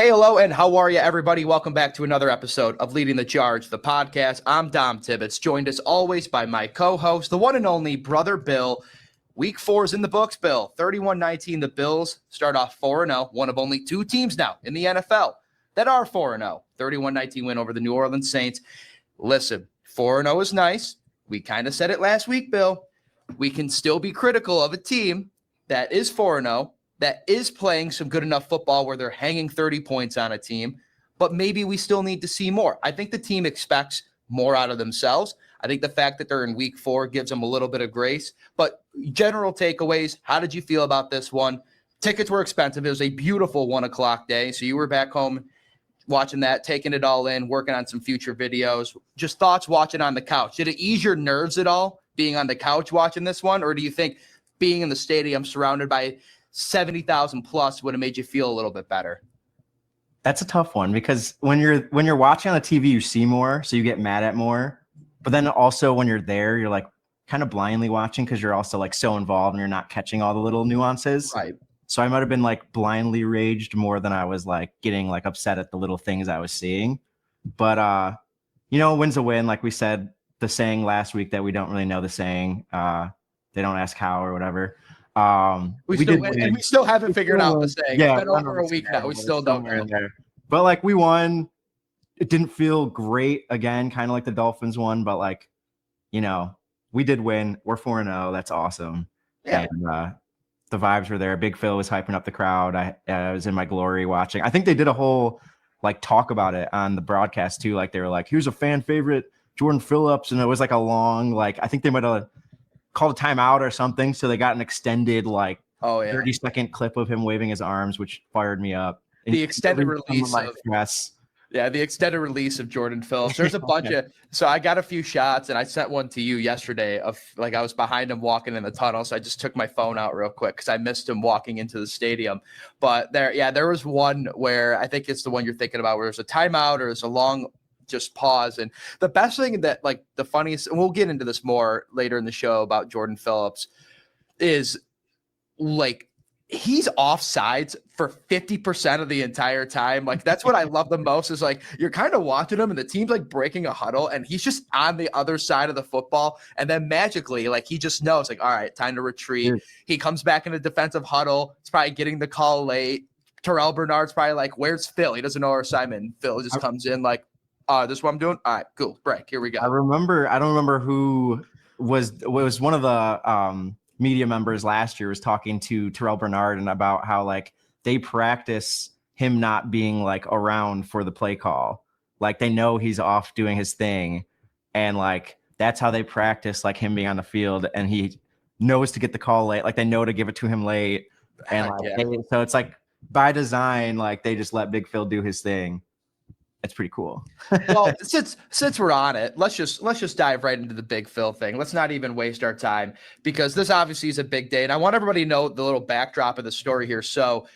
Hey, hello, and how are you, everybody? Welcome back to another episode of Leading the Charge, the podcast. I'm Dom Tibbetts, joined as always by my co-host, the one and only Brother Bill. Week 4 is in the books, Bill. 31-19, the Bills start off 4-0, one of only two teams now in the NFL that are 4-0. 31-19 win over the New Orleans Saints. Listen, 4-0 is nice. We kind of said it last week, Bill. We can still be critical of a team that is 4-0, that is playing some good enough football where they're hanging 30 points on a team, but maybe we still need to see more. I think the team expects more out of themselves. I think the fact that they're in week 4 gives them a little bit of grace. But general takeaways, how did you feel about this one? Tickets were expensive. It was a beautiful 1 o'clock day. So you were back home watching that, taking it all in, working on some future videos. Just thoughts watching on the couch. Did it ease your nerves at all being on the couch watching this one? Or do you think being in the stadium surrounded by 70,000 plus would have made you feel a little bit better? That's a tough one because when you're watching on the TV, you see more, so you get mad at more. But then also when you're there, you're like kind of blindly watching because you're also like so involved and you're not catching all the little nuances. Right. So I might have been like blindly raged more than I was like getting like upset at the little things I was seeing. But win's a win. Like we said, the saying last week that we don't really know the saying. They don't ask how or whatever. We still haven't figured out the saying. Yeah, it's been over a week now. We still don't know. But like we won. It didn't feel great again, kind of like the Dolphins won, but like, we did win. We're 4-0. That's awesome. Yeah. And the vibes were there. Big Phil was hyping up the crowd. I was in my glory watching. I think they did a whole like talk about it on the broadcast too. Like they were like, here's a fan favorite, Jordan Phillips. And it was like a long, like, I think they might have called a timeout or something. So they got an extended 30-second clip of him waving his arms, which fired me up. The extended release of stress. Yeah, the extended release of Jordan Phillips. There's a bunch of – so I got a few shots, and I sent one to you yesterday of – like I was behind him walking in the tunnel, so I just took my phone out real quick because I missed him walking into the stadium. But there was one where I think it's the one you're thinking about where there's a timeout or there's a long just pause. And the best thing that like the funniest – and we'll get into this more later in the show about Jordan Phillips is like – he's offsides for 50% of the entire time. Like that's what I love the most is like you're kind of watching him and the team's like breaking a huddle and he's just on the other side of the football. And then magically, like he just knows like, all right, time to retreat. He comes back in a defensive huddle. It's probably getting the call late. Terrell Bernard's probably like, where's Phil? He doesn't know our assignment. Phil just comes in like, this is what I'm doing. All right, cool. Break. Here we go. I don't remember who was one of the, media members last year was talking to Terrell Bernard and about how like they practice him not being like around for the play call. Like they know he's off doing his thing. And like, that's how they practice like him being on the field and he knows to get the call late. Like they know to give it to him late. And so it's like by design, like they just let Big Phil do his thing. It's pretty cool. Well, since we're on it, let's just dive right into the Big Phil thing. Let's not even waste our time because this obviously is a big day, and I want everybody to know the little backdrop of the story here. So,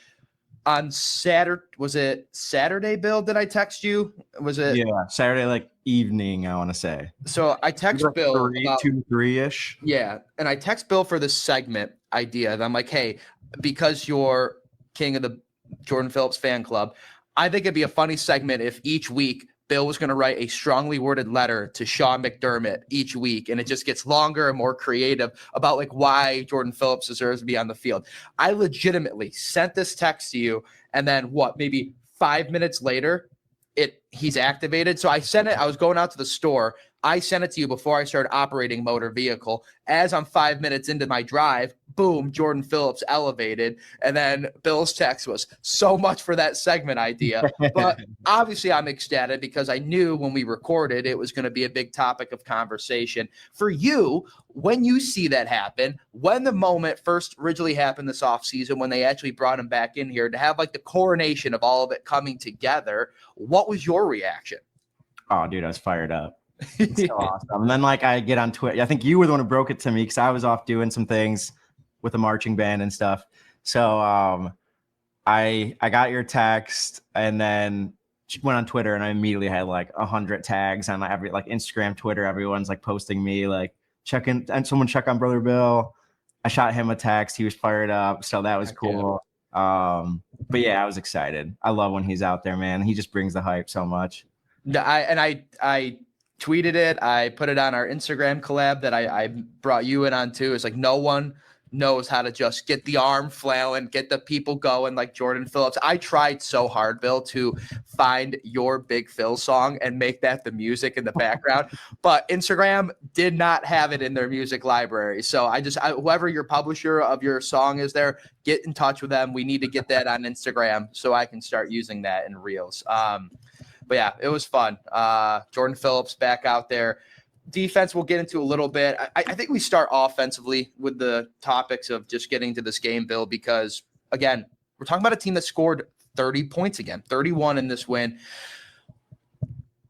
on Saturday, was it Saturday, Bill? Did I text you? Was it? Yeah, Saturday like evening. I want to say. So I text like Bill 3-ish. Yeah, and I text Bill for this segment idea. And I'm like, hey, because you're king of the Jordan Phillips fan club. I think it'd be a funny segment if each week Bill was going to write a strongly worded letter to Sean McDermott each week, and it just gets longer and more creative about like why Jordan Phillips deserves to be on the field. I legitimately sent this text to you, and then maybe 5 minutes later, he's activated. So I sent it. I was going out to the store. I sent it to you before I started operating motor vehicle. As I'm 5 minutes into my drive, boom, Jordan Phillips elevated. And then Bill's text was so much for that segment idea. But obviously I'm ecstatic because I knew when we recorded it was going to be a big topic of conversation. For you, when you see that happen, when the moment first originally happened this offseason, when they actually brought him back in here to have like the coronation of all of it coming together, what was your reaction? Oh, dude, I was fired up. It's so awesome. And then like I get on Twitter. I think you were the one who broke it to me because I was off doing some things with the marching band and stuff. So I got your text and then went on Twitter and I immediately had like 100 tags on every like Instagram, Twitter. Everyone's like posting me like someone check on Brother Bill. I shot him a text. He was fired up. So that was cool. But yeah, I was excited. I love when he's out there, man. He just brings the hype so much. I tweeted it. I put it on our Instagram collab that I brought you in on too. It's like no one knows how to just get the arm flailing, get the people going like Jordan Phillips. I tried so hard, Bill, to find your Big Phil song and make that the music in the background, but Instagram did not have it in their music library. So whoever your publisher of your song is there, get in touch with them. We need to get that on Instagram so I can start using that in Reels. But yeah, it was fun. Jordan Phillips back out there. Defense we'll get into a little bit. I think we start offensively with the topics of just getting to this game, Bill, because, again, we're talking about a team that scored 30 points again, 31 in this win.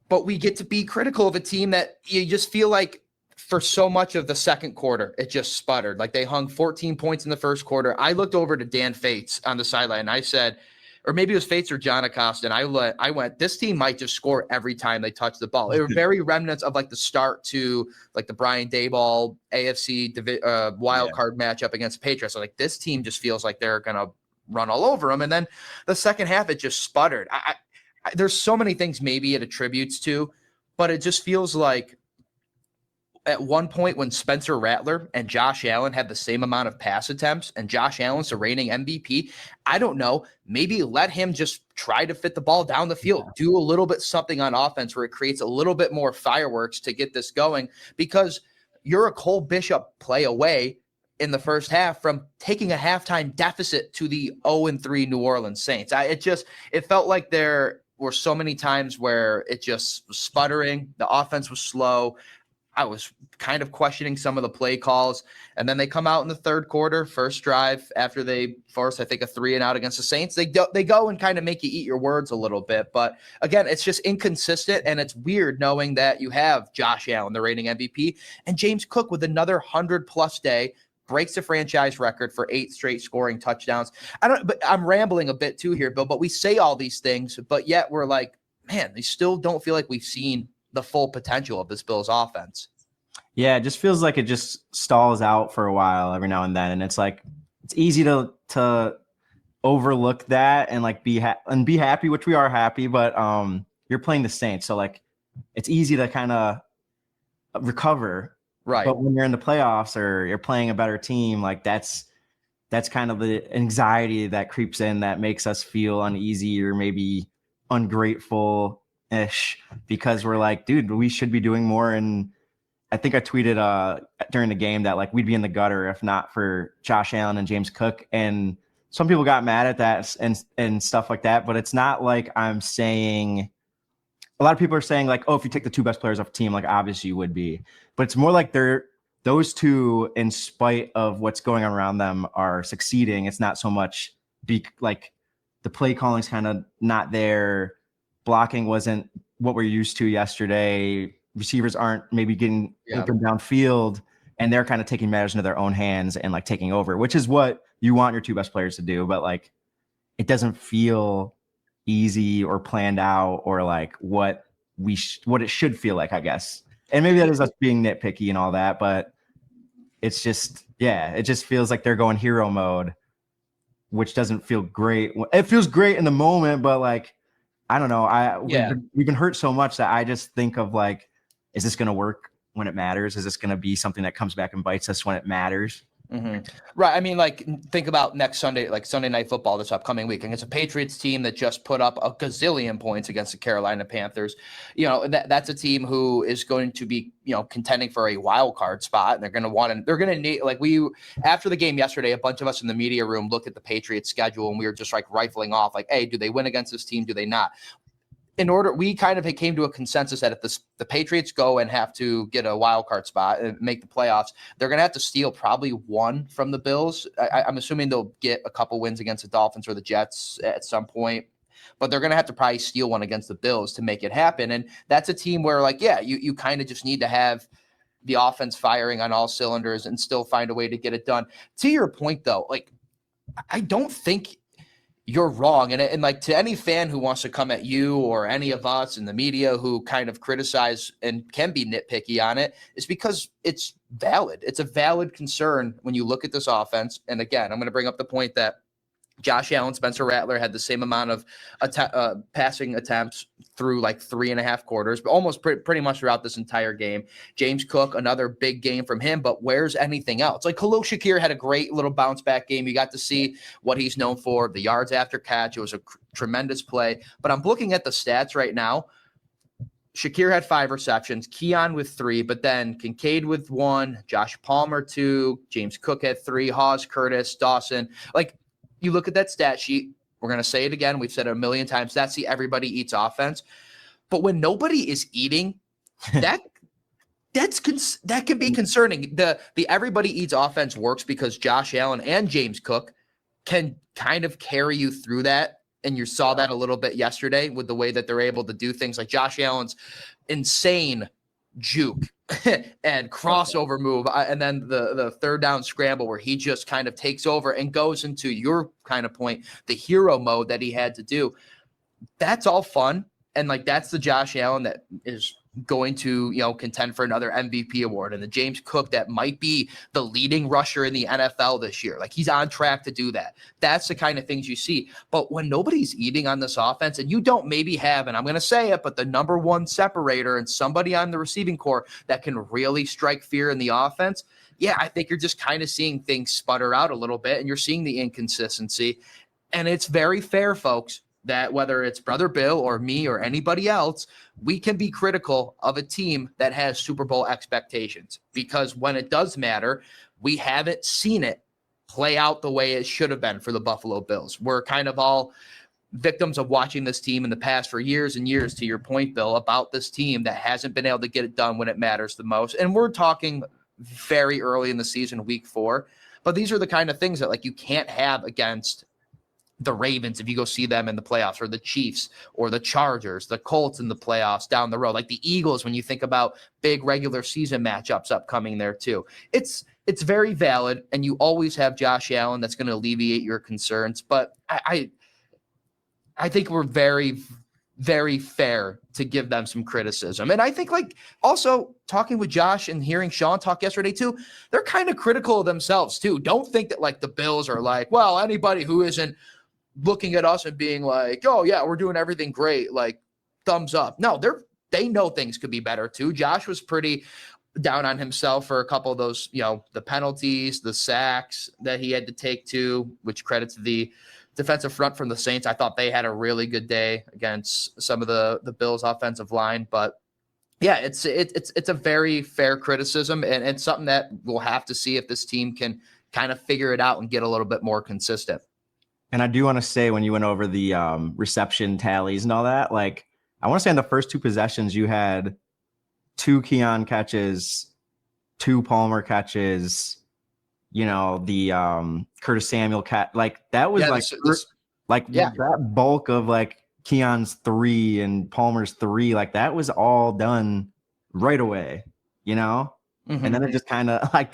But we get to be critical of a team that you just feel like for so much of the second quarter, it just sputtered. Like they hung 14 points in the first quarter. I looked over to Dan Fates on the sideline, and I said – or maybe it was Fates or John Acosta, and I went, this team might just score every time they touch the ball. It were very remnants of like the start to like the Brian Daboll AFC wild card matchup against the Patriots. So like this team just feels like they're going to run all over them. And then the second half, it just sputtered. There's so many things maybe it attributes to, but it just feels like at one point when Spencer Rattler and Josh Allen had the same amount of pass attempts and Josh Allen's the reigning MVP, I don't know, maybe let him just try to fit the ball down the field, do a little bit something on offense where it creates a little bit more fireworks to get this going, because you're a Cole Bishop play away in the first half from taking a halftime deficit to the 0-3 New Orleans Saints. It felt like there were so many times where it just was sputtering. The offense was slow. I was kind of questioning some of the play calls. And then they come out in the third quarter, first drive, after they force, I think, a 3-and-out against the Saints. They go and kind of make you eat your words a little bit. But again, it's just inconsistent, and it's weird knowing that you have Josh Allen, the reigning MVP, and James Cook with another 100-plus day, breaks the franchise record for 8 straight scoring touchdowns. But I'm rambling a bit too here, Bill, but we say all these things, but yet we're like, man, they still don't feel like we've seen the full potential of this Bills offense. Yeah, it just feels like it just stalls out for a while every now and then. And it's like, it's easy to overlook that and like be happy, which we are happy, but you're playing the Saints. So like, it's easy to kind of recover. Right. But when you're in the playoffs or you're playing a better team, like that's kind of the anxiety that creeps in that makes us feel uneasy or maybe ungrateful-ish, because we're like, dude, we should be doing more. And I think I tweeted during the game that like we'd be in the gutter if not for Josh Allen and James Cook. And some people got mad at that and stuff like that. But it's not like I'm saying, a lot of people are saying like, oh, if you take the 2 best players off a team, like obviously you would be. But it's more like those 2, in spite of what's going on around them, are succeeding. It's not so much like the play calling's kind of not there. Blocking wasn't what we're used to yesterday. Receivers aren't maybe getting open downfield, and they're kind of taking matters into their own hands and like taking over, which is what you want your 2 best players to do. But like, it doesn't feel easy or planned out or like what it should feel like, I guess. And maybe that is us being nitpicky and all that, but it's just, it just feels like they're going hero mode, which doesn't feel great. It feels great in the moment, but like, I don't know. We've been hurt so much that I just think of like, is this going to work when it matters? Is this going to be something that comes back and bites us when it matters? Mm-hmm. Right. I mean, like, think about next Sunday, like Sunday Night Football this upcoming week. And it's a Patriots team that just put up a gazillion points against the Carolina Panthers. You know, that's a team who is going to be, contending for a wild card spot. And they're going to need, like after the game yesterday, a bunch of us in the media room looked at the Patriots schedule and we were just like rifling off like, hey, do they win against this team? Do they not? We kind of came to a consensus that if the Patriots go and have to get a wild card spot and make the playoffs, they're going to have to steal probably 1 from the Bills. I'm assuming they'll get a couple wins against the Dolphins or the Jets at some point, but they're going to have to probably steal 1 against the Bills to make it happen. And that's a team where like, you kind of just need to have the offense firing on all cylinders and still find a way to get it done. To your point though, like, I don't think you're wrong. And like, to any fan who wants to come at you or any of us in the media who kind of criticize and can be nitpicky on it, is because it's valid. It's a valid concern when you look at this offense. And again, I'm going to bring up the point that Josh Allen, Spencer Rattler had the same amount of passing attempts through like 3.5 quarters, but almost pretty much throughout this entire game. James Cook, another big game from him, but where's anything else? Like Khalil Shakir had a great little bounce back game. You got to see what he's known for, the yards after catch. It was a tremendous play, but I'm looking at the stats right now. Shakir had 5 receptions, Keon with 3, but then Kincaid with 1, Josh Palmer 2, James Cook had 3, Hawes, Curtis, Dawson. Like, you look at that stat sheet, we're going to say it again. We've said it a million times. That's the everybody eats offense. But when nobody is eating, that can be concerning. The everybody eats offense works because Josh Allen and James Cook can kind of carry you through that. And you saw that a little bit yesterday with the way that they're able to do things like Josh Allen's insane juke and crossover move. And then the third down scramble where he just kind of takes over and goes into your kind of point, the hero mode that he had to do. That's all fun. And like, that's the Josh Allen that is going to, contend for another MVP award. And the James Cook that might be the leading rusher in the NFL this year. Like, he's on track to do that. That's the kind of things you see. But when nobody's eating on this offense and you don't maybe have, and I'm going to say it, but the number one separator and somebody on the receiving core that can really strike fear in the offense, yeah, I think you're just kind of seeing things sputter out a little bit and you're seeing the inconsistency. And it's very fair, folks, that whether it's Brother Bill or me or anybody else, we can be critical of a team that has Super Bowl expectations, because when it does matter, we haven't seen it play out the way it should have been for the Buffalo Bills. We're kind of all victims of watching this team in the past for years and years, to your point, Bill, about this team that hasn't been able to get it done when it matters the most. And we're talking very early in the season, week 4, but these are the kind of things that like you can't have against the Ravens if you go see them in the playoffs, or the Chiefs or the Chargers, the Colts in the playoffs down the road, like the Eagles when you think about big regular season matchups upcoming there too. It's very valid, and you always have Josh Allen that's going to alleviate your concerns, but I think we're very, very fair to give them some criticism. And I think, like, also talking with Josh and hearing Sean talk yesterday too, they're kind of critical of themselves too. Don't think that like the Bills are like, well, anybody who isn't looking at us and being like, oh yeah, we're doing everything great, like thumbs up. No, they know things could be better too. Josh was pretty down on himself for a couple of those, the penalties, the sacks that he had to take too, which credits the defensive front from the Saints. I thought they had a really good day against some of the Bills offensive line, but yeah, it's a very fair criticism, and it's something that we'll have to see if this team can kind of figure it out and get a little bit more consistent. And I do want to say, when you went over the reception tallies and all that, like, I want to say in the first 2 possessions, you had 2 Keon catches, 2 Palmer catches, the Curtis Samuel catch. Like, that was that bulk of like Keon's 3 and Palmer's 3. Like, that was all done right away, Mm-hmm. And then it just kind of like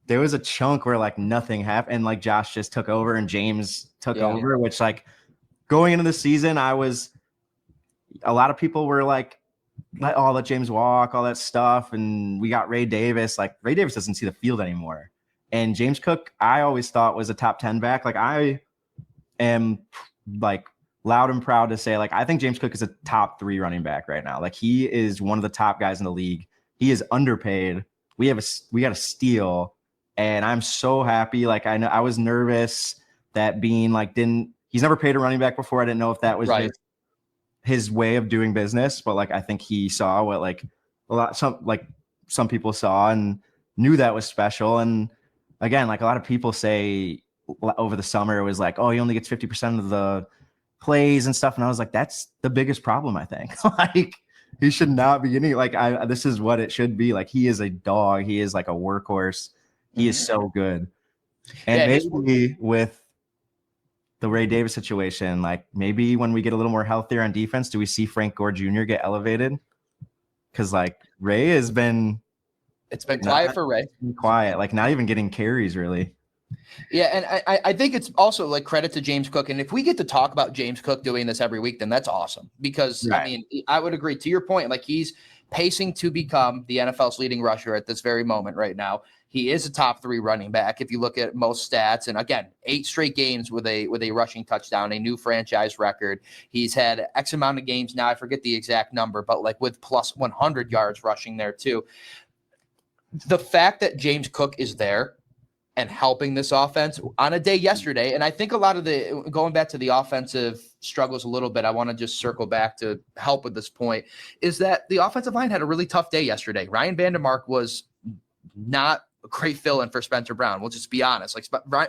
there was a chunk where like nothing happened, and like Josh just took over and James took over, which like going into the season, a lot of people were like, let James walk, all that stuff. And we got Ray Davis. Like, Ray Davis doesn't see the field anymore. And James Cook, I always thought was a top 10 back. Like, I am like loud and proud to say, like, I think James Cook is a top 3 running back right now. Like, he is one of the top guys in the league. He is underpaid. We got a steal. And I'm so happy. Like, I know I was nervous that Bean he's never paid a running back before. I didn't know if that was right. His way of doing business, but like, I think he saw what like some people saw and knew that was special. And again, like a lot of people say over the summer, it was like, oh, he only gets 50% of the plays and stuff. And I was like, that's the biggest problem, I think. Like, he should not be getting this is what it should be. Like, he is a dog. He is like a workhorse. He is so good. And maybe with the Ray Davis situation, like maybe when we get a little more healthier on defense, do we see Frank Gore Jr. get elevated? Because like Ray has been, it's been quiet for Ray. Quiet, like not even getting carries really. Yeah, and I think it's also like credit to James Cook. And if we get to talk about James Cook doing this every week, then that's awesome. Because right. I mean, I would agree to your point. Like, he's pacing to become the NFL's leading rusher at this very moment right now. He is a top 3 running back if you look at most stats. And again, 8 straight games with a rushing touchdown, a new franchise record. He's had X amount of games now. I forget the exact number, but like with plus 100 yards rushing there too. The fact that James Cook is there and helping this offense on a day yesterday, and I think a lot of going back to the offensive struggles a little bit, I want to just circle back to help with this point, is that the offensive line had a really tough day yesterday. Ryan Vandermark was not a great fill-in for Spencer Brown. We'll just be honest. Like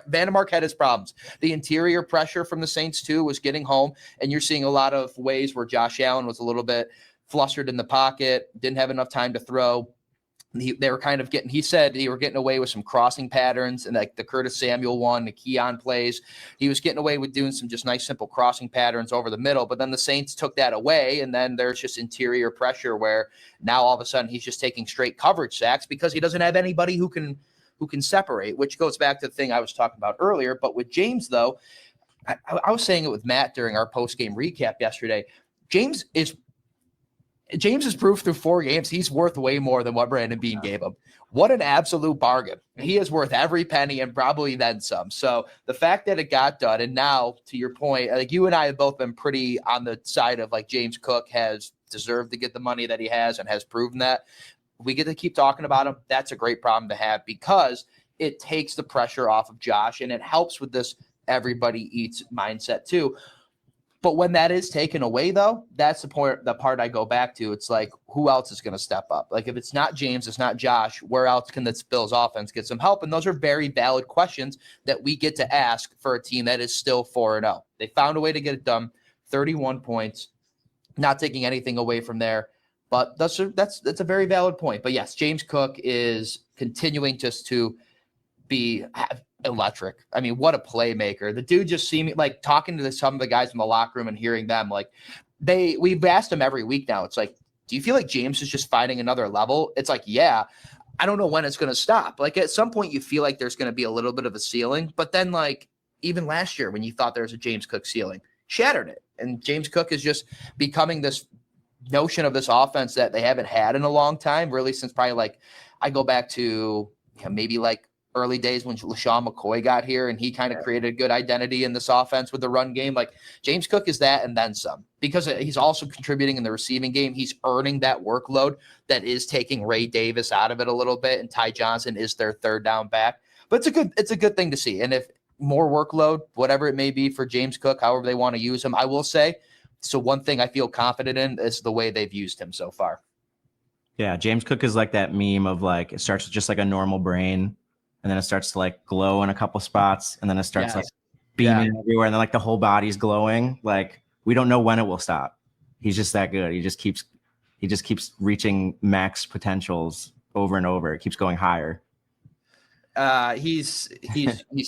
Vandermark had his problems. The interior pressure from the Saints too was getting home, and you're seeing a lot of ways where Josh Allen was a little bit flustered in the pocket, didn't have enough time to throw. They were kind of he said they were getting away with some crossing patterns and like the Curtis Samuel one, the Keon plays. He was getting away with doing some just nice, simple crossing patterns over the middle. But then the Saints took that away. And then there's just interior pressure where now all of a sudden he's just taking straight coverage sacks because he doesn't have anybody who can separate, which goes back to the thing I was talking about earlier. But with James, though, I was saying it with Matt during our post-game recap yesterday. James is proof through 4 games he's worth way more than what Brandon Beane gave him. What an absolute bargain. He is worth every penny and probably then some. So the fact that it got done, and now to your point, like you and I have both been pretty on the side of like James Cook has deserved to get the money that he has and has proven that. We get to keep talking about him. That's a great problem to have because it takes the pressure off of Josh and it helps with this everybody eats mindset too. But when that is taken away, though, that's the part I go back to. It's like, who else is going to step up? Like, if it's not James, it's not Josh, where else can this Bills offense get some help? And those are very valid questions that we get to ask for a team that is still 4-0. They found a way to get it done, 31 points, not taking anything away from there. But that's a very valid point. But, yes, James Cook is continuing just to be electric. I mean, what a playmaker. The dude just seemed like talking to some of the guys in the locker room and hearing them, like we've asked him every week now. It's like, do you feel like James is just finding another level? It's like, yeah, I don't know when it's going to stop. Like at some point you feel like there's going to be a little bit of a ceiling, but then like even last year when you thought there was a James Cook ceiling, shattered it. And James Cook is just becoming this notion of this offense that they haven't had in a long time, really since probably like I go back to maybe like early days when LaShawn McCoy got here and he kind of created a good identity in this offense with the run game. Like James Cook is that and then some because he's also contributing in the receiving game. He's earning that workload that is taking Ray Davis out of it a little bit. And Ty Johnson is their third down back, but it's a good thing to see. And if more workload, whatever it may be for James Cook, however they want to use him, I will say, so one thing I feel confident in is the way they've used him so far. Yeah. James Cook is like that meme of like, it starts with just like a normal brain. And then it starts to like glow in a couple spots, and then it starts like beaming everywhere, and then like the whole body's glowing. Like we don't know when it will stop. He's just that good. He just keeps reaching max potentials over and over. It keeps going higher. He's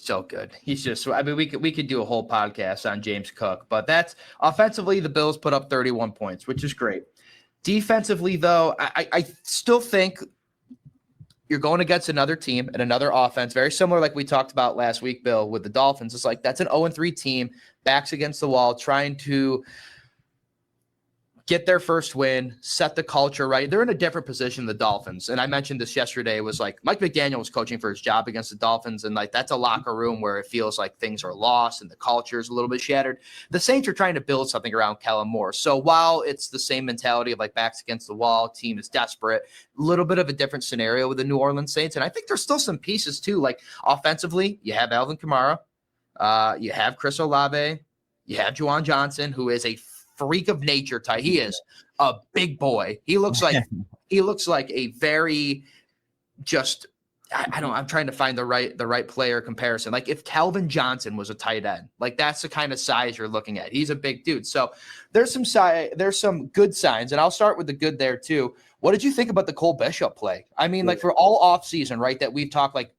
so good. He's just, I mean, we could do a whole podcast on James Cook, but that's offensively, the Bills put up 31 points, which is great. Defensively, though, I still think you're going against another team and another offense, very similar like we talked about last week, Bill, with the Dolphins. It's like that's an 0-3 team, backs against the wall, trying to get their first win, set the culture right. They're in a different position than the Dolphins. And I mentioned this yesterday. It was like Mike McDaniel was coaching for his job against the Dolphins. And like that's a locker room where it feels like things are lost and the culture is a little bit shattered. The Saints are trying to build something around Kellen Moore. So while it's the same mentality of like backs against the wall, team is desperate, a little bit of a different scenario with the New Orleans Saints. And I think there's still some pieces too. Like offensively, you have Alvin Kamara, you have Chris Olave, you have Juwan Johnson, who is a freak of nature type. He is a big boy. He looks like a very just I'm trying to find the right player comparison. Like if Calvin Johnson was a tight end, like that's the kind of size you're looking at. He's a big dude. So there's some good signs, and I'll start with the good there too. What did you think about the Cole Bishop play? I mean, like for all off season, right? That we've talked like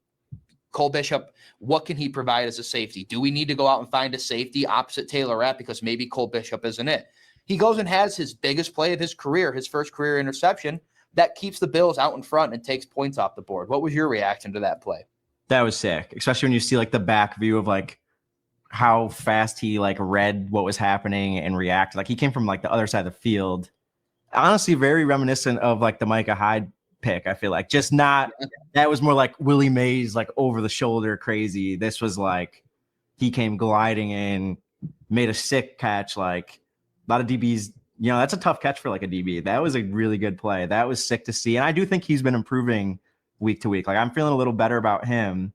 Cole Bishop, what can he provide as a safety? Do we need to go out and find a safety opposite Taylor Rapp because maybe Cole Bishop isn't it? He goes and has his biggest play of his career, his first career interception, that keeps the Bills out in front and takes points off the board. What was your reaction to that play? That was sick, especially when you see like the back view of like how fast he like read what was happening and reacted. Like he came from like the other side of the field. Honestly, very reminiscent of like the Micah Hyde pick. I feel like just not that was more like Willie Mays, like over the shoulder crazy. This was like he came gliding in, made a sick catch. Like a lot of DBs, that's a tough catch for like a DB. That was a really good play. That was sick to see. And I do think he's been improving week to week. Like I'm feeling a little better about him.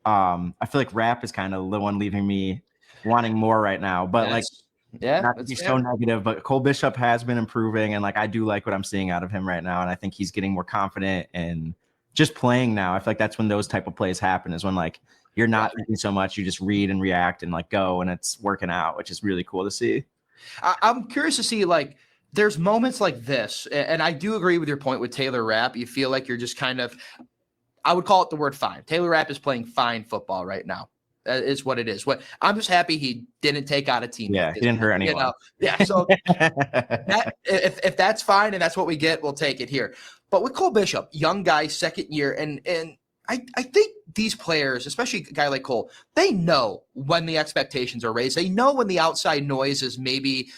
I feel like Rapp is kind of the one leaving me wanting more right now, but not to be so negative, but Cole Bishop has been improving, and like I do like what I'm seeing out of him right now, and I think he's getting more confident and just playing now. I feel like that's when those type of plays happen, is when like you're not thinking so much, you just read and react and like go, and it's working out, which is really cool to see. I'm curious to see, like, there's moments like this, and I do agree with your point with Taylor Rapp. You feel like you're just kind of, I would call it the word fine. Taylor Rapp is playing fine football right now. That is what it is. What I'm just happy he didn't take out a teammate. Yeah, he didn't hurt anyone. So if that's fine and that's what we get, we'll take it here. But with Cole Bishop, young guy, second year, and I think these players, especially a guy like Cole, they know when the expectations are raised. They know when the outside noise is maybe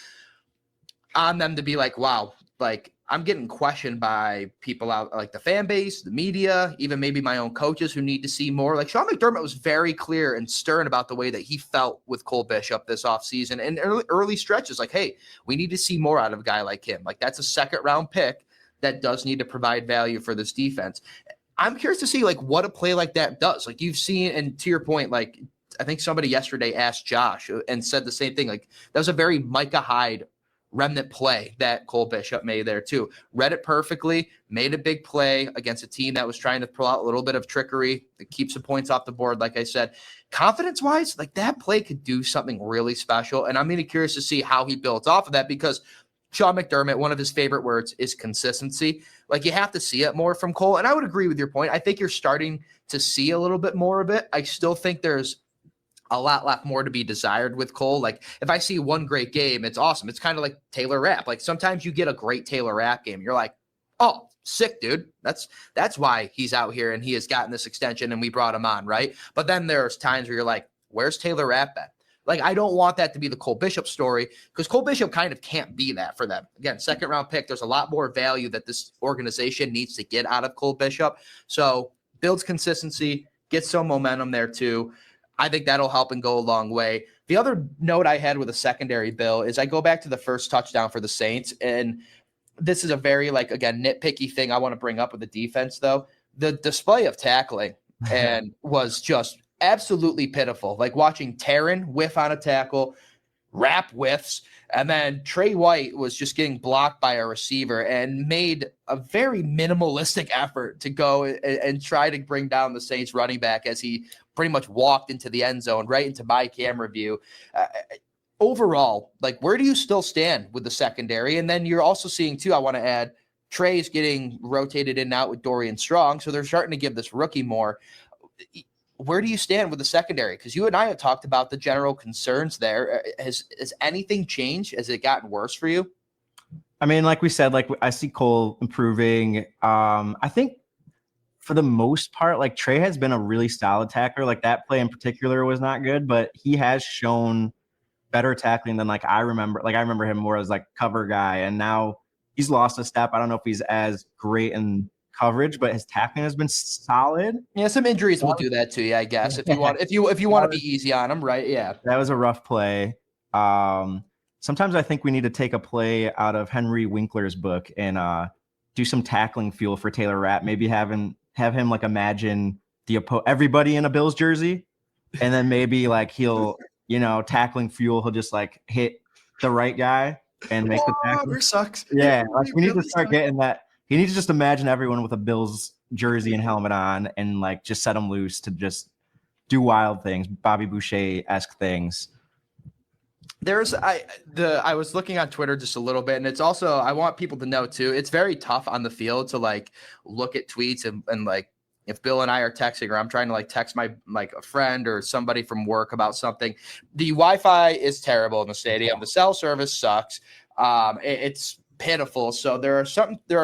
on them to be like, wow, like I'm getting questioned by people out, like the fan base, the media, even maybe my own coaches who need to see more. Like Sean McDermott was very clear and stern about the way that he felt with Cole Bishop this offseason and early stretches. Like, hey, we need to see more out of a guy like him. Like that's a second-round pick that does need to provide value for this defense. I'm curious to see like what a play like that does. Like you've seen, and to your point, like I think somebody yesterday asked Josh and said the same thing. Like that was a very Micah Hyde remnant play that Cole Bishop made there too. Read it perfectly, made a big play against a team that was trying to pull out a little bit of trickery that keeps some points off the board. Like I said, confidence-wise, like that play could do something really special. And I'm really curious to see how he builds off of that, because Sean McDermott, one of his favorite words is consistency. Like you have to see it more from Cole. And I would agree with your point. I think you're starting to see a little bit more of it. I still think there's a lot more to be desired with Cole. Like if I see one great game, it's awesome. It's kind of like Taylor Rapp. Like sometimes you get a great Taylor Rapp game. You're like, oh, sick, dude. That's why he's out here and he has gotten this extension and we brought him on, right? But then there's times where you're like, where's Taylor Rapp at? Like, I don't want that to be the Cole Bishop story, because Cole Bishop kind of can't be that for them. Again, second round pick, there's a lot more value that this organization needs to get out of Cole Bishop. So builds consistency, gets some momentum there too. I think that'll help and go a long way. The other note I had with a secondary, Bill, is I go back to the first touchdown for the Saints. And this is a very, like, again, nitpicky thing I want to bring up with the defense, though. The display of tackling and was just absolutely pitiful. Like watching Taryn whiff on a tackle, Rapp whiffs, and then Trey White was just getting blocked by a receiver and made a very minimalistic effort to go and try to bring down the Saints running back as he pretty much walked into the end zone, right into my camera view. Overall, like, where do you still stand with the secondary? And then you're also seeing, too, I want to add, Trey's getting rotated in and out with Dorian Strong, so they're starting to give this rookie more. Where do you stand with the secondary? Because you and I have talked about the general concerns there. Has anything changed? Has it gotten worse for you? I mean, like we said, like I see Cole improving. I think for the most part, like Trey has been a really solid tackler. Like that play in particular was not good, but he has shown better tackling than like I remember. Like I remember him more as like cover guy, and now he's lost a step. I don't know if he's as great in coverage, but his tackling has been solid. Yeah, some injuries will do that to you, I guess. If you want to be easy on him, right? Yeah, that was a rough play. Sometimes I think we need to take a play out of Henry Winkler's book and do some tackling fuel for Taylor Rapp. Maybe have him like imagine everybody in a Bills jersey, and then maybe like he'll tackling fuel. He'll just like hit the right guy and make the tackle. Sucks. Yeah, like we need to start getting that. He needs to just imagine everyone with a Bills jersey and helmet on and like just set them loose to just do wild things, Bobby Boucher-esque things. I was looking on Twitter just a little bit, and it's also, I want people to know too, it's very tough on the field to like look at tweets and like if Bill and I are texting or I'm trying to like text my like a friend or somebody from work about something, the Wi-Fi is terrible in the stadium. The cell service sucks. It's pitiful. So there are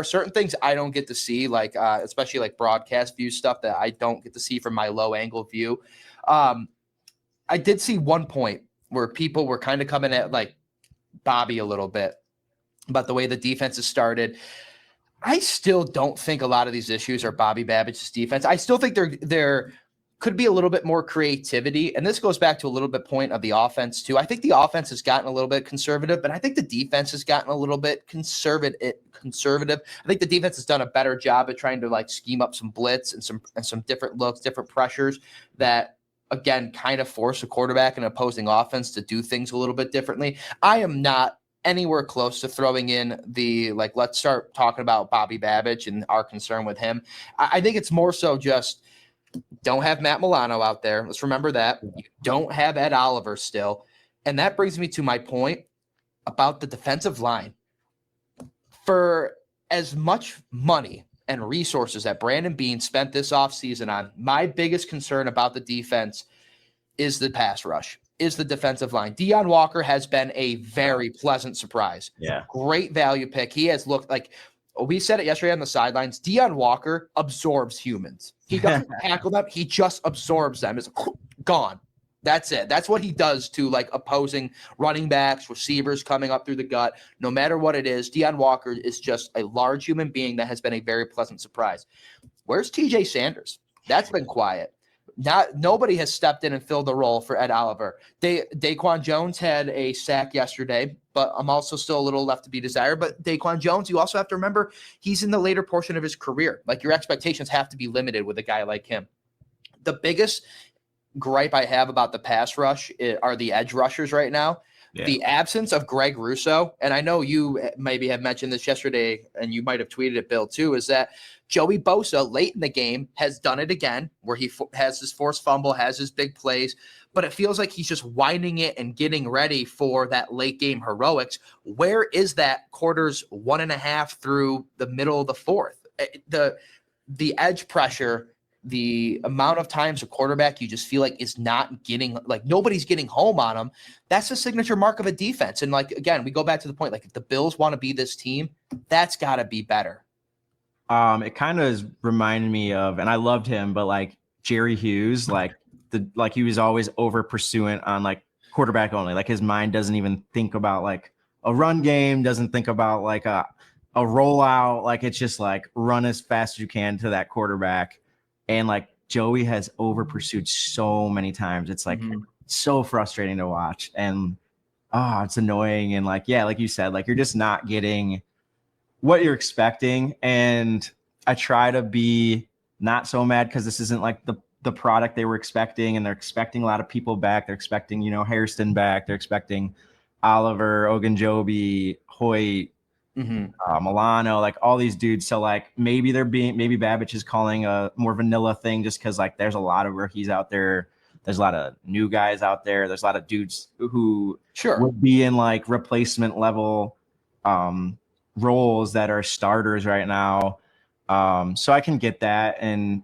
certain things I don't get to see, like especially like broadcast view stuff that I don't get to see from my low angle view. I did see one point where people were kind of coming at like Bobby a little bit about the way the defense has started. I still don't think a lot of these issues are Bobby Babbitt's defense. I still think there could be a little bit more creativity. And this goes back to a little bit point of the offense too. I think the offense has gotten a little bit conservative, but I think the defense has gotten a little bit conservative. I think the defense has done a better job at trying to like scheme up some blitz and some different looks, different pressures that again kind of force a quarterback and opposing offense to do things a little bit differently. I am not anywhere close to throwing in the like, let's start talking about Bobby Babbage and our concern with him. I think it's more so just don't have Matt Milano out there. Let's remember that. You don't have Ed Oliver still. And that brings me to my point about the defensive line. For as much money and resources that Brandon Beane spent this offseason on, my biggest concern about the defense is the pass rush, is the defensive line. Deion Walker has been a very pleasant surprise. Yeah. Great value pick. He has looked like, we said it yesterday on the sidelines, Deion Walker absorbs humans. He doesn't tackle them. He just absorbs them. It's gone. That's it. That's what he does to like opposing running backs, receivers coming up through the gut. No matter what it is, Deion Walker is just a large human being that has been a very pleasant surprise. Where's TJ Sanders? That's been quiet. Nobody has stepped in and filled the role for Ed Oliver. Daquan Jones had a sack yesterday, but I'm also still a little left to be desired. But Daquan Jones, you also have to remember, he's in the later portion of his career. Like your expectations have to be limited with a guy like him. The biggest gripe I have about the pass rush are the edge rushers right now. Yeah. The absence of Greg Russo, and I know you maybe have mentioned this yesterday, and you might have tweeted it, Bill, too, is that Joey Bosa late in the game has done it again, where he has his forced fumble, has his big plays, but it feels like he's just winding it and getting ready for that late game heroics. Where is that quarters 1.5 through the middle of the fourth? The edge pressure, the amount of times a quarterback you just feel like is not getting, like nobody's getting home on him. That's the signature mark of a defense. And like, again, we go back to the point, like if the Bills want to be this team, that's got to be better. It kind of is reminding me of, and I loved him, but like Jerry Hughes, like he was always over pursuant on like quarterback only. Like his mind doesn't even think about like a run game, doesn't think about like a rollout. Like it's just like run as fast as you can to that quarterback. And like Joey has over pursued so many times. It's like so frustrating to watch. And it's annoying. And like, yeah, like you said, like you're just not getting what you're expecting. And I try to be not so mad because this isn't like the product they were expecting. And they're expecting a lot of people back. They're expecting, Hairston back. They're expecting Oliver, Ogunjobi, Hoyt, Milano, like all these dudes. So like maybe Babbage is calling a more vanilla thing just because like there's a lot of rookies out there. There's a lot of new guys out there. There's a lot of dudes who would be in like replacement level roles that are starters right now. So I can get that. And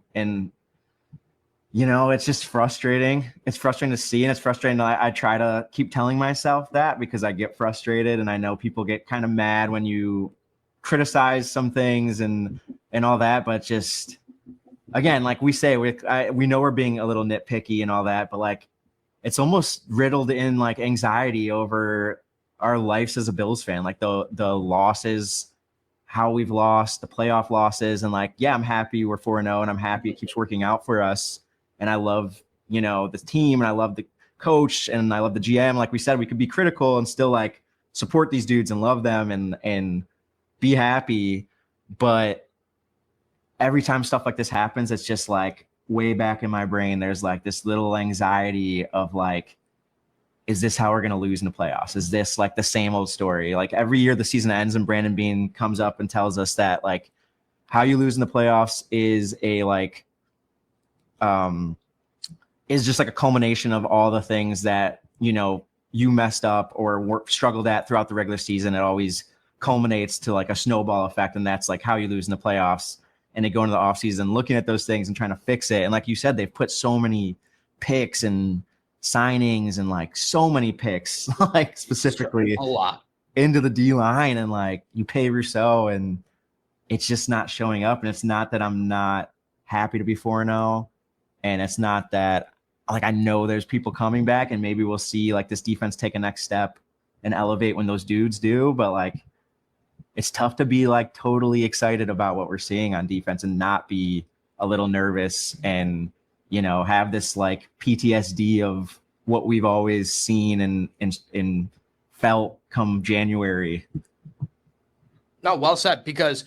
it's just frustrating. It's frustrating to see. And it's frustrating. I try to keep telling myself that because I get frustrated. And I know people get kind of mad when you criticize some things and all that. But just, again, like we say, we know we're being a little nitpicky and all that. But like, it's almost riddled in like anxiety over our lives as a Bills fan. Like the losses, how we've lost, the playoff losses. And like, yeah, I'm happy we're 4-0 and I'm happy it keeps working out for us. And I love, this team and I love the coach and I love the GM. Like we said, we could be critical and still like support these dudes and love them and be happy. But every time stuff like this happens, it's just like way back in my brain, there's like this little anxiety of like, is this how we're going to lose in the playoffs? Is this like the same old story? Like every year the season ends and Brandon Beane comes up and tells us that like how you lose in the playoffs is is just like a culmination of all the things that, you messed up or struggled at throughout the regular season. It always culminates to like a snowball effect. And that's like how you lose in the playoffs. And they go into the offseason looking at those things and trying to fix it. And like you said, they've put so many picks and signings and like so many picks, like specifically a lot into the D line. And like you pay Rousseau and it's just not showing up. And it's not that I'm not happy to be 4-0. And it's not that like I know there's people coming back and maybe we'll see like this defense take a next step and elevate when those dudes do. But like it's tough to be like totally excited about what we're seeing on defense and not be a little nervous and, have this like PTSD of what we've always seen and felt come January. No, well said, because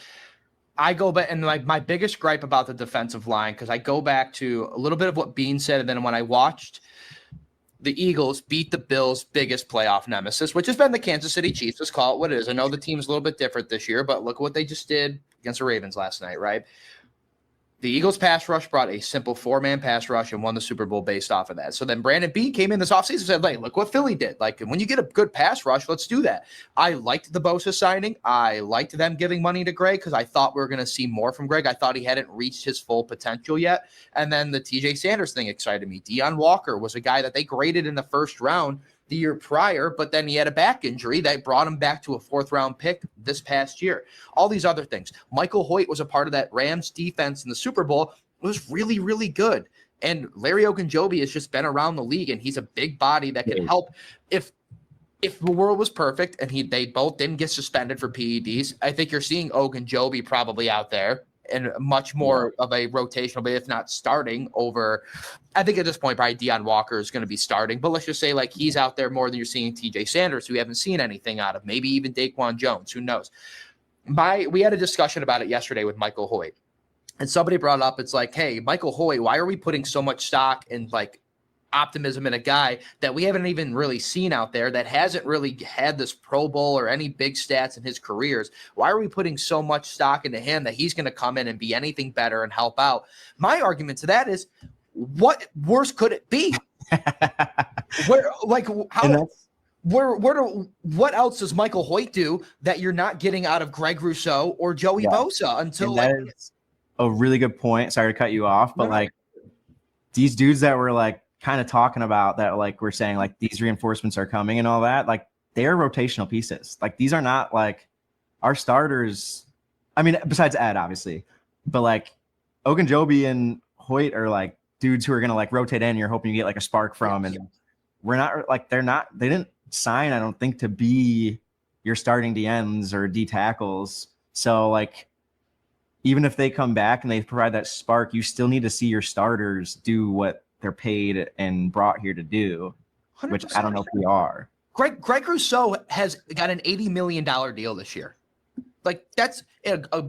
I go back and like my biggest gripe about the defensive line, because I go back to a little bit of what Bean said. And then when I watched the Eagles beat the Bills' biggest playoff nemesis, which has been the Kansas City Chiefs, let's call it what it is. I know the team's a little bit different this year, but look what they just did against the Ravens last night, right? The Eagles pass rush brought a simple 4-man pass rush and won the Super Bowl based off of that. So then Brandon Beane came in this offseason and said, hey, look what Philly did. Like, when you get a good pass rush, let's do that. I liked the Bosa signing. I liked them giving money to Greg because I thought we were going to see more from Greg. I thought he hadn't reached his full potential yet. And then the TJ Sanders thing excited me. Deion Walker was a guy that they graded in the first round the year prior, but then he had a back injury that brought him back to a 4th-round pick this past year. All these other things. Michael Hoyt was a part of that Rams defense in the Super Bowl. It was really, really good. And Larry Ogunjobi has just been around the league, and he's a big body that can help. If the world was perfect and they both didn't get suspended for PEDs, I think you're seeing Ogunjobi probably out there and much more of a rotational, but if not starting over, I think at this point, probably Deion Walker is going to be starting, but let's just say like he's out there more than you're seeing TJ Sanders, who we haven't seen anything out of, maybe even Daquan Jones, who knows. We had a discussion about it yesterday with Michael Hoyt, and somebody brought up, it's like, hey, Michael Hoyt, why are we putting so much stock in like optimism in a guy that we haven't even really seen out there, that hasn't really had this Pro Bowl or any big stats in his careers? Why are we putting so much stock into him that he's going to come in and be anything better and help out? My argument to that is, what worse could it be? What else does Michael Hoyt do that you're not getting out of Greg Rousseau or Joey Bosa until that is a really good point. Sorry to cut you off, but like these dudes that were like kind of talking about that, like we're saying like these reinforcements are coming and all that, like they are rotational pieces. Like these are not like our starters. I mean, besides Ed, obviously, but like Ogunjobi and Hoyt are like dudes who are going to like rotate in. You're hoping you get like a spark from, and we're not like, they didn't sign, I don't think, to be your starting DNs or D tackles. So like, even if they come back and they provide that spark, you still need to see your starters do what they're paid and brought here to do, 100%. Which I don't know if we are. Greg Rousseau has got an $80 million deal this year. Like that's a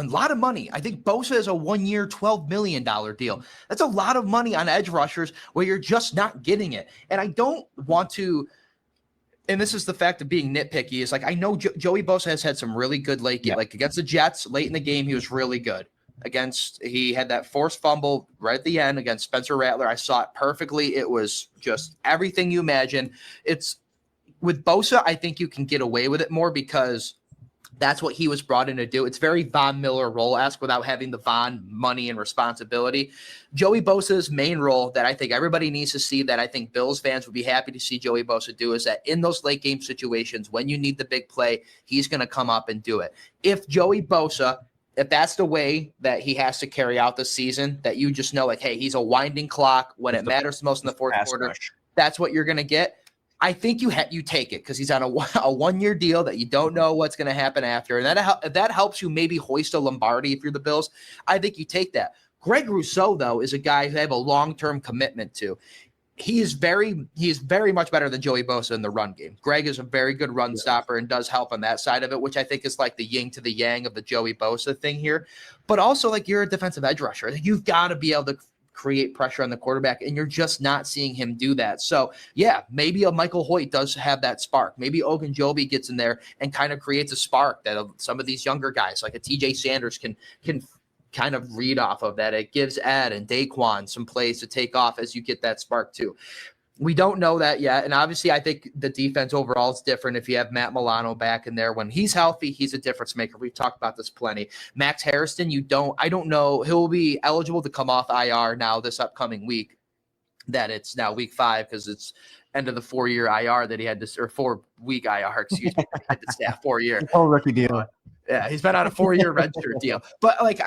lot of money. I think Bosa is a 1-year, $12 million deal. That's a lot of money on edge rushers where you're just not getting it. And I don't want to, and this is the fact of being nitpicky, is like, I know Joey Bosa has had some really good late game, like against the Jets late in the game, he was really good. He had that forced fumble right at the end against Spencer Rattler. I saw it perfectly. It was just everything you imagine. It's with Bosa, I think you can get away with it more because that's what he was brought in to do. It's very Von Miller role-esque without having the Von money and responsibility. Joey Bosa's main role that I think everybody needs to see, that I think Bills fans would be happy to see Joey Bosa do, is that in those late game situations, when you need the big play, he's going to come up and do it. If that's the way that he has to carry out the season, that you just know, like, hey, he's a winding clock when it matters most in the fourth quarter, that's what you're going to get. I think you take it because he's on a 1-year deal that you don't know what's going to happen after. And that helps you maybe hoist a Lombardi if you're the Bills. I think you take that. Greg Rousseau, though, is a guy who I have a long-term commitment to. He is very much better than Joey Bosa in the run game. Greg is a very good run stopper and does help on that side of it, which I think is like the yin to the yang of the Joey Bosa thing here. But also, like, you're a defensive edge rusher. You've got to be able to create pressure on the quarterback, and you're just not seeing him do that. So yeah, maybe a Michael Hoyt does have that spark. Maybe Ogunjobi gets in there and kind of creates a spark that some of these younger guys like a TJ Sanders can kind of read off of that. It gives Ed and Daquan some plays to take off as you get that spark too. We don't know that yet. And obviously I think the defense overall is different. If you have Matt Milano back in there, when he's healthy, he's a difference maker. We've talked about this plenty. Max Harrison, I don't know. He'll be eligible to come off IR now this upcoming week, that it's now week 5, because it's end of the 4-year IR that he had this, or 4-week IR, excuse me, had to staff 4-year. Whole rookie deal. Yeah, he's been on a 4-year redshirt deal. But like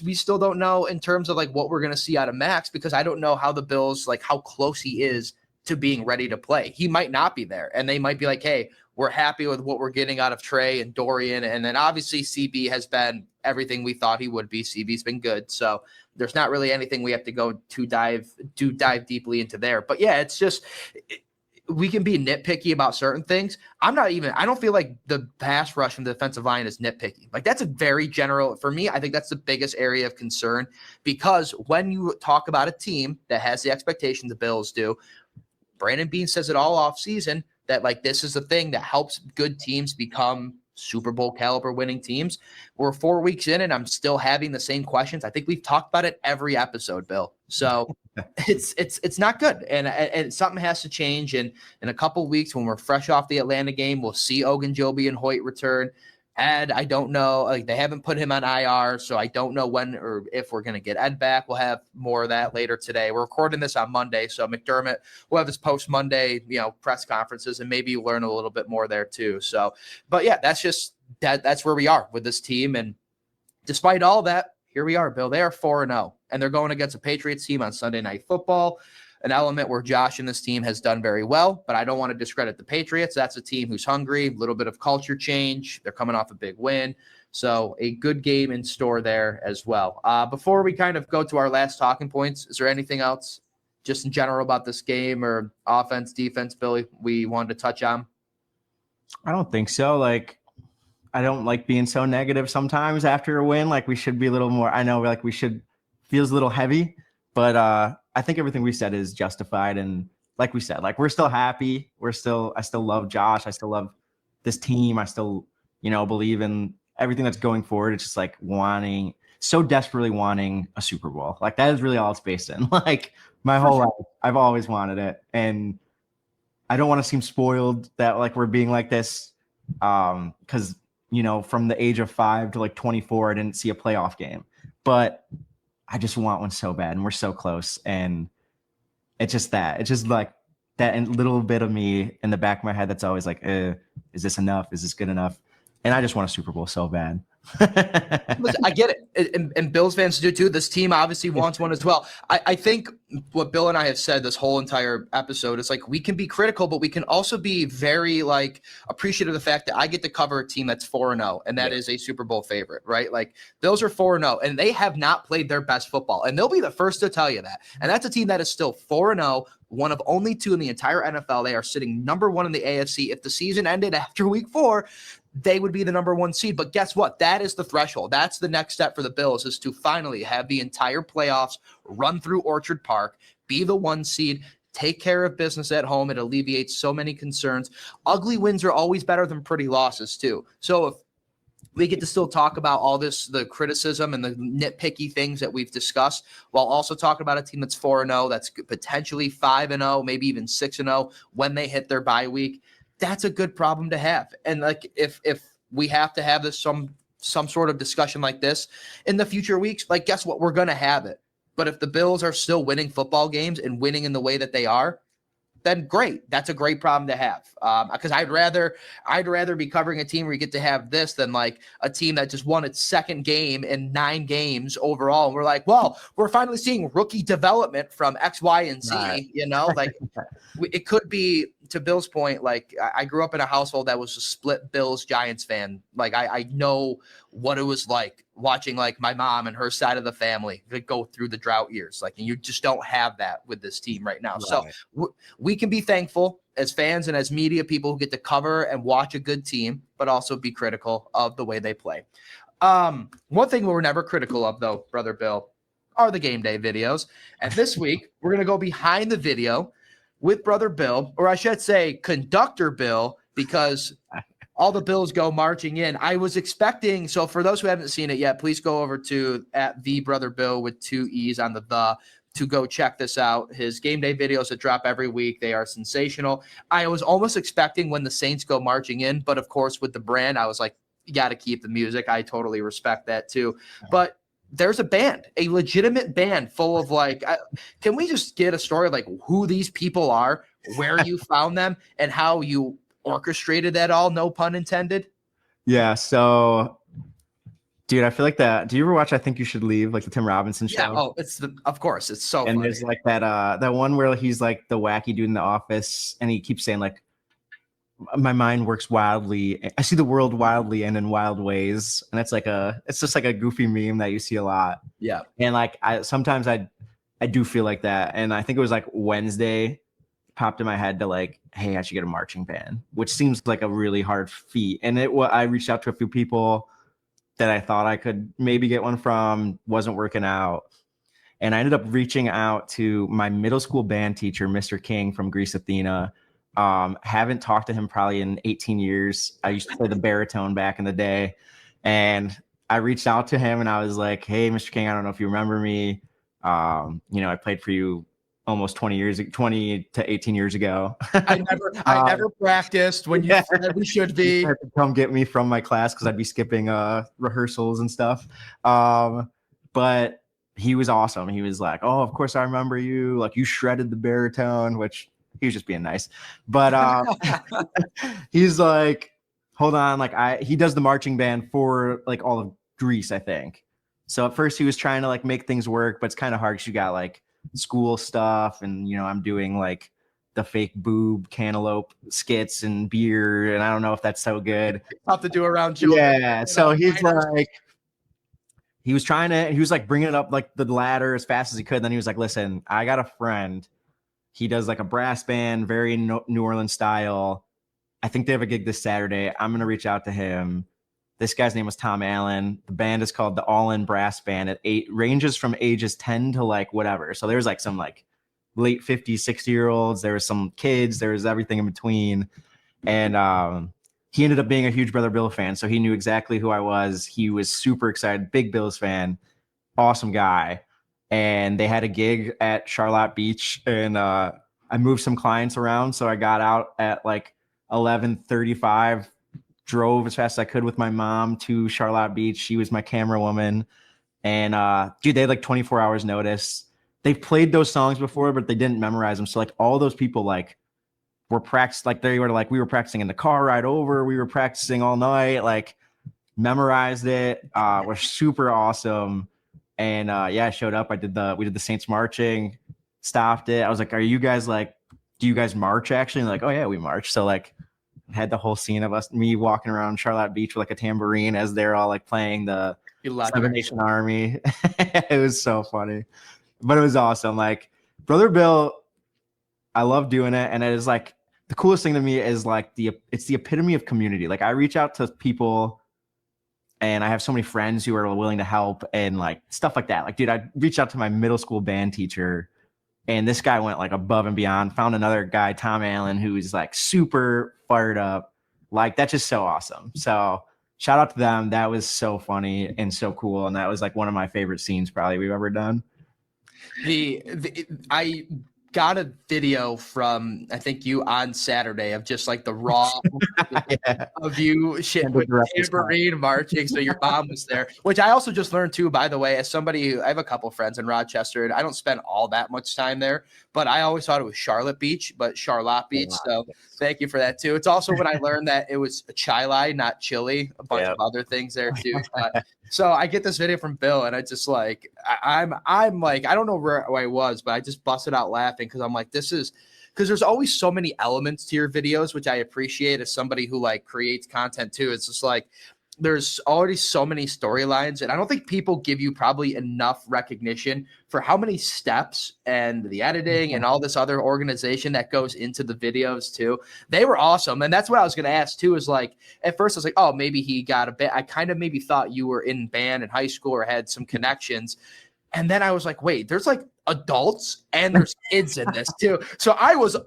we still don't know in terms of like what we're going to see out of Max, because I don't know how the Bills, like how close he is to being ready to play. He might not be there, and they might be like, hey, we're happy with what we're getting out of Trey and Dorian. And then obviously CB has been everything we thought he would be. CB's been good. So there's not really anything we have to go to dive deeply into there. But yeah, it's just we can be nitpicky about certain things. I don't feel like the pass rush from the defensive line is nitpicky. Like that's a very general, for me, I think that's the biggest area of concern, because when you talk about a team that has the expectation the Bills do, Brandon Beane says it all off season that like this is the thing that helps good teams become Super Bowl caliber winning teams. We're 4 weeks in and I'm still having the same questions. I think we've talked about it every episode, Bill. So it's not good. And something has to change. And in a couple of weeks, when we're fresh off the Atlanta game, we'll see Ogunjobi and Hoyt return. Ed, I don't know. Like they haven't put him on IR, so I don't know when or if we're going to get Ed back. We'll have more of that later today. We're recording this on Monday, so McDermott will have his post Monday, press conferences, and maybe you learn a little bit more there too. So, but yeah, that's just that's where we are with this team. And despite all that, here we are, Bill. They are 4-0, and they're going against a Patriots team on Sunday Night Football. An element where Josh and this team has done very well, but I don't want to discredit the Patriots. That's a team who's hungry, a little bit of culture change. They're coming off a big win. So a good game in store there as well. Before we kind of go to our last talking points, is there anything else just in general about this game or offense, defense, Billy, we wanted to touch on? I don't think so. Like, I don't like being so negative sometimes after a win. Like we should be a little more, I know like we should, feels a little heavy, but I think everything we said is justified. And like we said, like we're still happy. I still love Josh. I still love this team. I still, believe in everything that's going forward. It's just like so desperately wanting a Super Bowl. Like that is really all it's based in. Like my whole life, I've always wanted it. And I don't want to seem spoiled that like we're being like this. Cause from the age of 5 to like 24, I didn't see a playoff game, but I just want one so bad, and we're so close. And it's just like that little bit of me in the back of my head that's always like, is this enough? Is this good enough? And I just want a Super Bowl so bad. Listen, I get it. And Bills fans do too. This team obviously wants one as well. I think what Bill and I have said this whole entire episode is like we can be critical, but we can also be very like appreciative of the fact that I get to cover a team that's 4-0, and that is a Super Bowl favorite, right? Like Bills are 4-0, and they have not played their best football, and they'll be the first to tell you that. And that's a team that is still 4-0, one of only 2 in the entire NFL. They are sitting number 1 in the AFC. If the season ended after week 4, they would be the number 1 seed. But guess what? That is the threshold. That's the next step for the Bills, is to finally have the entire playoffs run through Orchard Park, be the 1 seed, take care of business at home. It alleviates so many concerns. Ugly wins are always better than pretty losses too. So if we get to still talk about all this, the criticism and the nitpicky things that we've discussed, while also talking about a team that's 4-0, that's potentially 5-0, maybe even 6-0 when they hit their bye week. That's a good problem to have. And like if we have to have this some sort of discussion like this in the future weeks, like guess what? We're going to have it. But if the Bills are still winning football games and winning in the way that they are, then great. That's a great problem to have. Because I'd rather be covering a team where you get to have this than like a team that just won its second game in 9 games overall. And we're like, well, we're finally seeing rookie development from X, Y, and Z. Right. Like it could be, to Bill's point, like I grew up in a household that was a split Bills Giants fan. Like I know what it was like watching like my mom and her side of the family go through the drought years. Like, and you just don't have that with this team right now. Right. So we can be thankful as fans and as media people who get to cover and watch a good team, but also be critical of the way they play. One thing we're never critical of though, Brother Bill, are the game day videos. And this week we're going to go behind the video with Brother Bill, or I should say Conductor Bill, because all the Bills go marching in. I was expecting, so for those who haven't seen it yet, please go over to @TheBrotherBill with 2 E's on the to go check this out. His game day videos that drop every week, they are sensational. I was almost expecting when the Saints go marching in, but of course with the brand, I was like, you got to keep the music. I totally respect that too. But there's a band, a legitimate band full of like, can we just get a story of like who these people are, where you found them, and how you orchestrated that all, no pun intended? Yeah. So, dude, I feel like that. Do you ever watch I Think You Should Leave, like the Tim Robinson show? Yeah. Oh, of course. It's so and funny. There's like that one where he's like the wacky dude in the office and he keeps saying like, my mind works wildly. I see the world wildly and in wild ways, and it's just like a goofy meme that you see a lot. Yeah. And like sometimes I do feel like that, and I think it was like Wednesday popped in my head to like, hey, I should get a marching band, which seems like a really hard feat. And I reached out to a few people that I thought I could maybe get one from, wasn't working out. And I ended up reaching out to my middle school band teacher, Mr. King from Greece Athena. Haven't talked to him probably in 18 years. I used to play the baritone back in the day. And I reached out to him and I was like, hey, Mr. King, I don't know if you remember me. I played for you almost 20 to 18 years ago. I never practiced when you said we should be. Come get me from my class because I'd be skipping rehearsals and stuff. But he was awesome. He was like, oh, of course I remember you. Like you shredded the baritone, which he was just being nice. But he's like, hold on. Like he does the marching band for like all of Greece, I think. So at first he was trying to like make things work, but it's kind of hard because you got like school stuff and I'm doing like the fake boob cantaloupe skits and beer, and I don't know if that's so good. Tough to do around children. Yeah, so he's like, he was like bringing it up like the ladder as fast as he could. Then he was like, listen, I got a friend. He does like a brass band, very New Orleans style. I think they have a gig this Saturday. I'm gonna reach out to him. This guy's name was Tom Allen. The band is called the All In Brass Band. It ranges from ages 10 to like whatever. So there's like some like late 50s, 60-year-olds. There was some kids. There was everything in between. And he ended up being a huge Brother Bill fan. So he knew exactly who I was. He was super excited. Big Bills fan. Awesome guy. And they had a gig at Charlotte Beach. And I moved some clients around. So I got out at like 11:35. Drove as fast as I could with my mom to Charlotte Beach. She was my camera woman. And dude, they had like 24 hours notice. They've played those songs before, but they didn't memorize them. So like all those people like were practiced, like they were like, we were practicing in the car ride over. We were practicing all night, like memorized it. Were super awesome. And yeah, I showed up. We did the Saints marching, stopped it. I was like, are you guys like, do you guys march actually? And like, oh yeah, we march. So like, had the whole scene of me walking around Charlotte Beach with like a tambourine as they're all like playing the Seven Nation Army. It was so funny, but it was awesome. Like Brother Bill, I love doing it, and it is like the coolest thing to me is like it's the epitome of community. Like I reach out to people, and I have so many friends who are willing to help and like stuff like that. Like, dude, I reached out to my middle school band teacher. And this guy went like above and beyond, found another guy, Tom Allen, who's like super fired up. Like, that's just so awesome. So shout out to them. That was so funny and so cool. And that was like one of my favorite scenes probably we've ever done. I got a video from, I think you on Saturday of just like the raw of you shit with tambourine marching. So your mom was there, which I also just learned too, by the way, as somebody I have a couple friends in Rochester and I don't spend all that much time there, but I always thought it was Charlotte Beach, but Charlotte Beach. So thank you for that too. It's also when I learned that it was Chile, not chili, a bunch of other things there too. So I get this video from Bill and I just like, I'm like, I don't know where I was, but I just busted out laughing because I'm like, this is because there's always so many elements to your videos, which I appreciate as somebody who like creates content too. It's just like, there's already so many storylines, and I don't think people give you probably enough recognition for how many steps and the editing and all this other organization that goes into the videos too. They were awesome. And that's what I was going to ask too, is like, at first I was like, oh, maybe he got a bit, I kind of maybe thought you were in band in high school or had some connections. And then I was like, wait, there's like adults and there's kids in this too. So I was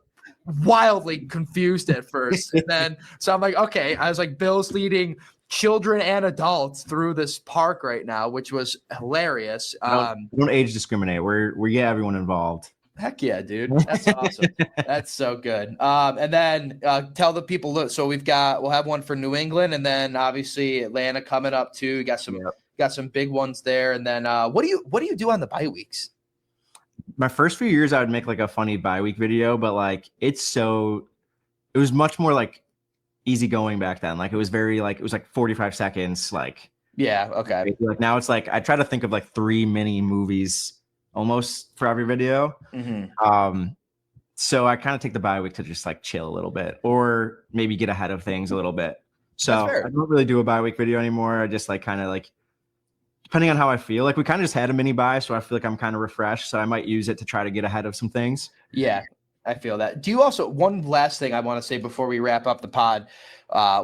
wildly confused at first. And then, so I'm like, okay, I was like, Bill's leading children and adults through this park right now, which was hilarious. Don't age discriminate. We get everyone involved. Heck yeah, dude. That's awesome. That's so good. And then tell the people, look, so we'll have one for New England, and then obviously Atlanta coming up too. Got some big ones there. And then what do you do on the bye weeks? My first few years I would make like a funny bye week video, but like it was much more like easy going back then. Like it was like 45 seconds. Like, yeah. Okay. Like now it's like, I try to think of like 3 mini movies almost for every video. Mm-hmm. So I kind of take the bye week to just like chill a little bit or maybe get ahead of things a little bit. So That's fair. I don't really do a bye week video anymore. I just like kind of like, depending on how I feel, like we kind of just had a mini bye. So I feel like I'm kind of refreshed. So I might use it to try to get ahead of some things. Yeah, I feel that. Do you also, one last thing I want to say before we wrap up the pod,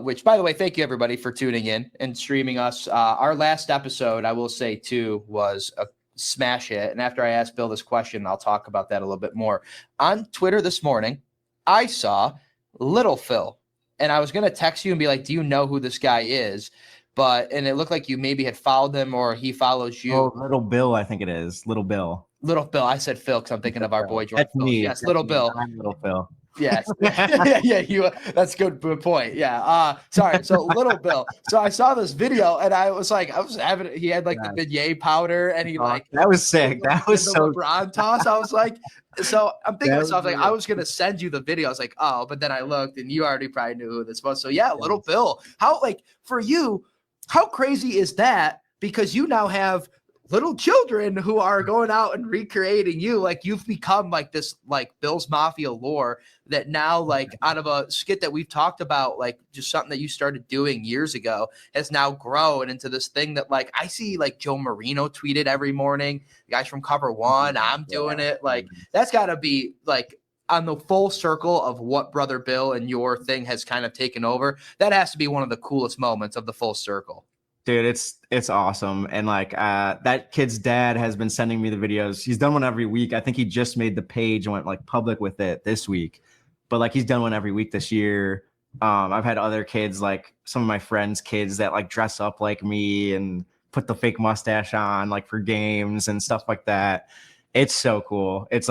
which by the way, thank you everybody for tuning in and streaming us. Our last episode, I will say too, was a smash hit. And after I asked Bill this question, I'll talk about that a little bit more. On Twitter this morning, I saw Little Phil, and I was going to text you and be like, do you know who this guy is? And it looked like you maybe had followed him or he follows you. Oh, Little Bill, I think it is. Little Bill. Little Bill. I said Phil because I'm thinking of our boy George. That's me. Yes, Little Bill. I'm Little Phil. Yes. Yeah. That's good point. Yeah. Sorry. So Little Bill. So I saw this video and I was having. He had like the beignet powder and he that was sick. That was the so LeBron toss. I was like, so I'm thinking to myself like I was gonna send you the video. I was like, oh, but then I looked and you already probably knew who this was. So yeah, Little Bill. How for you? How crazy is that? Because you now have little children who are going out and recreating you. Like you've become like this, like Bill's Mafia lore that now like out of a skit that we've talked about, like just something that you started doing years ago has now grown into this thing that like I see like Joe Marino tweeted every morning, the guys from Cover One, I'm doing it. Like that's gotta be like on the full circle of what Brother Bill and your thing has kind of taken over. That has to be one of the coolest moments of the full circle. Dude, it's awesome. And like that kid's dad has been sending me the videos. He's done one every week. I think he just made the page and went like public with it this week. But like he's done one every week this year. I've had other kids, like some of my friends' kids that like dress up like me and put the fake mustache on like for games and stuff like that. It's so cool. It's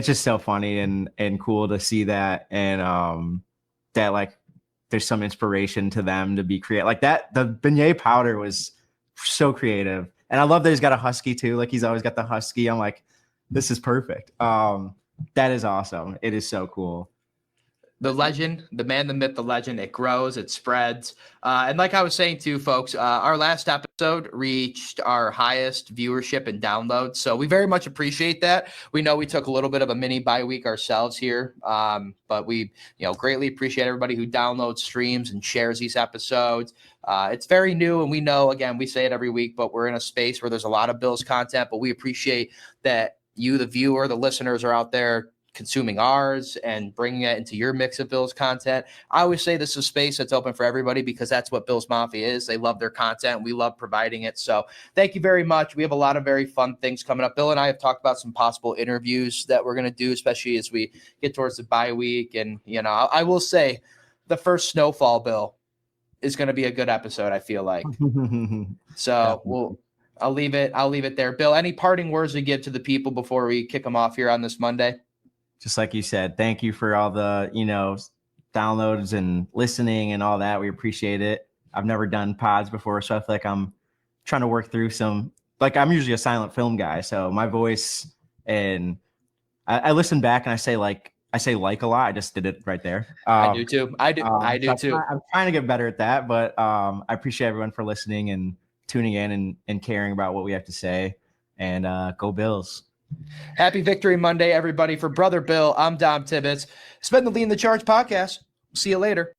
just so funny and cool to see that. And that like there's some inspiration to them to be creative like that. The beignet powder was so creative. And I love that he's got a husky too. Like he's always got the husky. I'm like, this is perfect. That is awesome. It is so cool. The legend, the man, the myth, the legend, it grows, it spreads. And like I was saying too, folks, our last episode reached our highest viewership and downloads. So we very much appreciate that. We know we took a little bit of a mini bye week ourselves here, but we greatly appreciate everybody who downloads, streams, and shares these episodes. It's very new, and we know, again, we say it every week, but we're in a space where there's a lot of Bills content, but we appreciate that you, the viewer, the listeners are out there consuming ours and bringing it into your mix of Bills content. I always say this is a space that's open for everybody because that's what Bills Mafia is. They love their content. And we love providing it. So thank you very much. We have a lot of very fun things coming up. Bill and I have talked about some possible interviews that we're going to do, especially as we get towards the bye week. And, I will say the first snowfall, Bill, is going to be a good episode, I feel like. So I'll leave it there. Bill, any parting words to give to the people before we kick them off here on this Monday? Just like you said, thank you for all the, downloads and listening and all that. We appreciate it. I've never done pods before, so I feel like I'm trying to work through some, like I'm usually a silent film guy. So my voice and I listen back and I say like a lot. I just did it right there. I do too. I do too. I'm trying to get better at that, but I appreciate everyone for listening and tuning in and caring about what we have to say. And go Bills. Happy Victory Monday, everybody. For Brother Bill, I'm Dom Tibbetts. It's been the Lead in the Charge podcast. See you later.